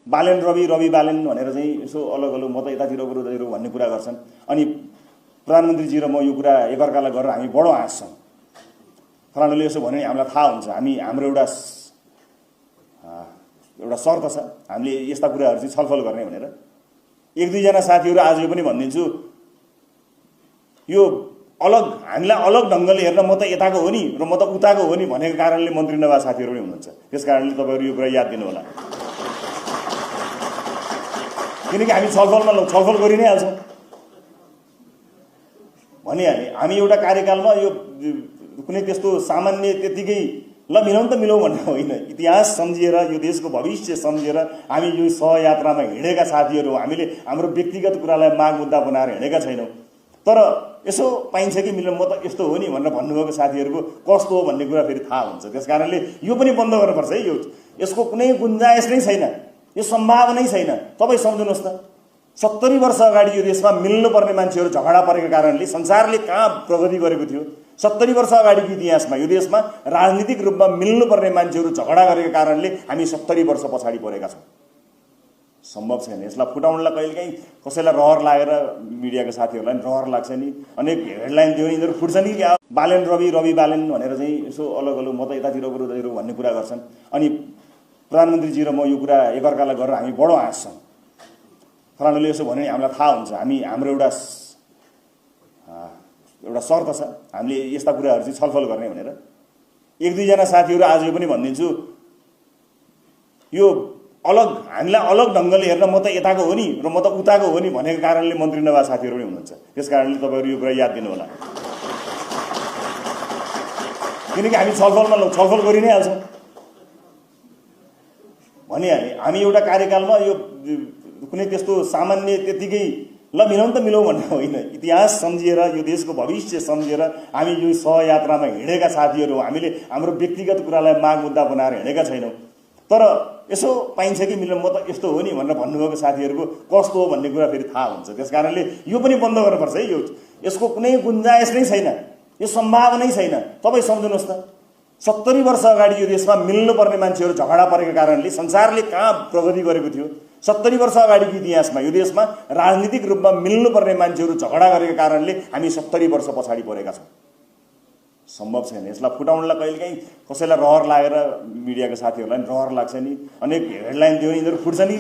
बालेन रवि रवि बालेन भनेर चाहिँ यसो अलग अलग म त यतातिर उतातिर भन्ने कुरा गर्छन्। अनि प्रधानमन्त्रीजी र म यो कुरा एकअर्कालाई गरेर हामी बडो हाँस्छौँ। फलानुले यसो भन्यो भने हामीलाई थाहा हुन्छ, हाम्रो एउटा शर्त छ, हामीले यस्ता कुराहरू चाहिँ छलफल गर्ने भनेर। एक दुईजना साथीहरू आज पनि भनिदिन्छु, यो अलग हामीलाई अलग ढङ्गले हेर्न म त यताको हो नि र म त उताको हो नि भनेको कारणले मन्त्री नभए साथीहरू पनि हुनुहुन्छ। त्यस कारणले तपाईँहरू यो कुरा याद दिनु होला, किनकि हामी छलफल गरि नै हाल्छौँ। भनिहालेँ हामी एउटा कार्यकालमा यो कुनै त्यस्तो सामान्य त्यतिकै ल मिलाउँ त मिलाउँ भन्ने होइन। इतिहास सम्झिएर, यो देशको भविष्य सम्झिएर हामी यो सहयात्रामा हिँडेका साथीहरू हौँ। हामीले हाम्रो व्यक्तिगत कुरालाई माग मुद्दा बनाएर हिँडेका छैनौँ। तर यसो पाइन्छ कि मिल्न म त यस्तो हो नि भनेर भन्नुभएको साथीहरूको कस्तो हो भन्ने कुरा फेरि थाहा हुन्छ। त्यस कारणले यो पनि बन्द गर्नुपर्छ है। यसको कुनै गुन्जाइस नै छैन, यो सम्भावनै छैन। तपाईँ सम्झिनुहोस् त, 70 वर्ष अगाडि यो देशमा मिल्नुपर्ने मान्छेहरू झगडा परेको कारणले संसारले कहाँ प्रगति गरेको थियो। 70 वर्ष अगाडिको इतिहासमा यो देशमा राजनीतिक रूपमा मिल्नुपर्ने मान्छेहरू झगडा गरेको कारणले हामी 70 वर्ष पछाडि परेका छौँ। सम्भव छैन। यसलाई फुटाउनलाई कहिलेकाहीँ कसैलाई रहर लागेर, मिडियाका साथीहरूलाई रहर लाग्छ नि, अनेक हेडलाइन दियो भने यिनीहरू फुट्छ नि। बालेन रवि रवि बालेन भनेर चाहिँ यसो अलग अलग म त यतातिर उतातिर भन्ने कुरा गर्छन्। अनि प्रधानमन्त्रीजी र म यो कुरा एकअर्कालाई गरेर हामी बडो हाँस्छौँ। फलानुले यसो भन्यो भने हामीलाई थाहा हुन्छ, हाम्रो एउटा शर्त छ, हामीले यस्ता कुराहरू चाहिँ छलफल गर्ने भनेर। एक दुईजना साथीहरू आज पनि भनिदिन्छु, यो अलग हामीलाई अलग ढङ्गले हेर्न म त यताको हो नि र म त उताको हो नि भनेको कारणले मन्त्री नभए साथीहरू पनि हुनुहुन्छ। त्यस कारणले तपाईँहरू यो कुरा याद दिनु होला, किनकि हामी छलफल गरि नै हाल्छौँ। भनिहालेँ हामी एउटा कार्यकालमा यो कुनै त्यस्तो सामान्य त्यतिकै ल मिलाउँ त मिलाउँ भन्ने होइन। इतिहास सम्झिएर, यो देशको भविष्य सम्झिएर हामी यो सहयात्रामा हिँडेका साथीहरू हौँ। हामीले हाम्रो व्यक्तिगत कुरालाई माग मुद्दा बनाएर हिँडेका छैनौँ। तर यसो पाइन्छ कि मिल्न म त यस्तो हो नि भनेर भन्नुभएको साथीहरूको कस्तो हो भन्ने कुरा फेरि थाहा हुन्छ। त्यस कारणले यो पनि बन्द गर्नुपर्छ है। यसको कुनै गुन्जाइस नै छैन, यो सम्भावनै छैन। तपाईँ सम्झिनुहोस् त, 70 वर्ष अगाडि यो देशमा मिल्नुपर्ने मान्छेहरू झगडा परेको कारणले संसारले कहाँ प्रगति गरेको थियो। 70 वर्ष अगाडिको इतिहासमा यो देशमा राजनीतिक रूपमा मिल्नुपर्ने मान्छेहरू झगडा गरेको कारणले हामी 70 वर्ष पछाडि परेका छौँ। सम्भव छैन। यसलाई फुटाउनलाई कहिलेकाहीँ कसैलाई रहर लागेर, मिडियाका साथीहरूलाई रहर लाग्छ नि, अनेक हेडलाइन दियो भने यिनीहरू फुट्छ नि।